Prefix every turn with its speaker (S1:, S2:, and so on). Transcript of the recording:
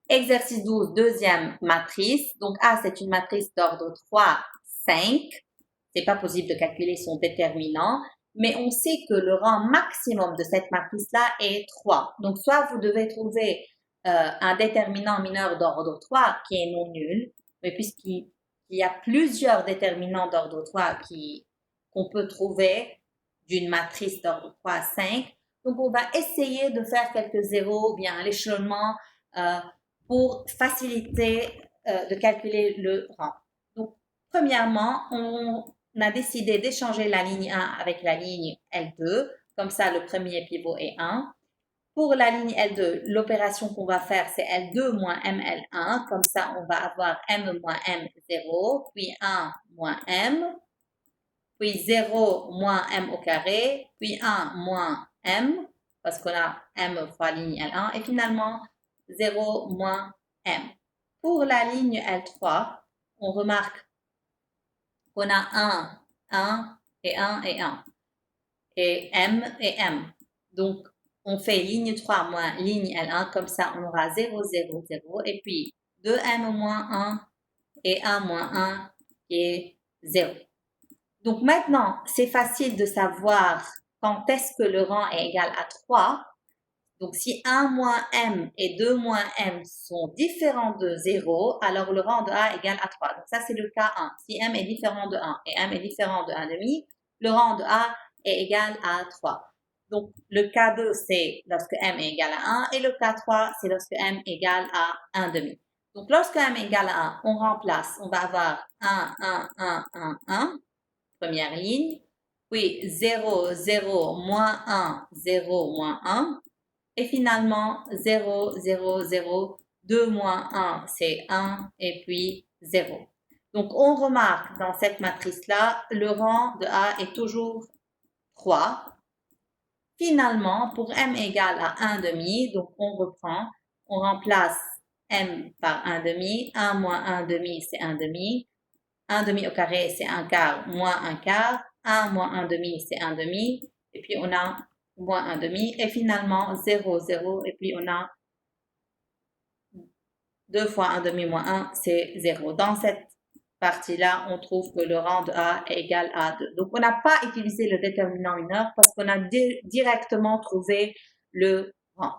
S1: Exercice 12, deuxième matrice. Donc A, c'est une matrice d'ordre 3, 5. C'est pas possible de calculer son déterminant, mais on sait que le rang maximum de cette matrice-là est 3. Donc, soit vous devez trouver un déterminant mineur d'ordre 3 qui est non nul, mais puisqu'il y a plusieurs déterminants d'ordre 3 qu'on peut trouver d'une matrice d'ordre 3 à 5, donc on va essayer de faire quelques zéros, ou bien l'échelonnement pour faciliter de calculer le rang. Donc, premièrement, on a décidé d'échanger la ligne 1 avec la ligne L2. Comme ça, le premier pivot est 1. Pour la ligne L2, l'opération qu'on va faire, c'est L2 moins ML1. Comme ça, on va avoir M moins M0, puis 1 moins M, puis 0 moins M au carré, puis 1 moins M, parce qu'on a M fois ligne L1, et finalement 0 moins M. Pour la ligne L3, on remarque qu'on a 1 et 1 et 1, et M. Donc, on fait ligne 3 moins ligne L1, comme ça on aura 0, 0, 0, et puis 2M moins 1 et 1 moins 1 qui est 0. Donc maintenant, c'est facile de savoir quand est-ce que le rang est égal à 3. Donc si 1 moins M et 2 moins M sont différents de 0, alors le rang de A est égal à 3. Donc ça, c'est le cas 1. Si M est différent de 1 et M est différent de 1,5, le rang de A est égal à 3. Donc le cas 2, c'est lorsque M est égal à 1 et le cas 3, c'est lorsque M est égal à 1,5. Donc lorsque M est égal à 1, on remplace, on va avoir 1, 1, 1, 1, 1, première ligne, puis 0, 0, moins 1, 0, moins 1, et finalement 0, 0, 0, 2 moins 1, c'est 1, et puis 0. Donc, on remarque dans cette matrice-là, le rang de A est toujours 3. Finalement, pour M égale à 1,5, donc on reprend, on remplace M par 1,5, 1 moins 1,5, c'est 1,5, 1,5 au carré, c'est 1 quart, moins 1 quart, 1 moins 1,5, c'est 1,5, et puis on a moins 1,5, et finalement 0, 0, et puis on a 2 fois 1,5 moins 1, c'est 0. Dans cette partie-là, on trouve que le rang de A est égal à 2. Donc, on n'a pas utilisé le déterminant mineur parce qu'on a directement trouvé le rang.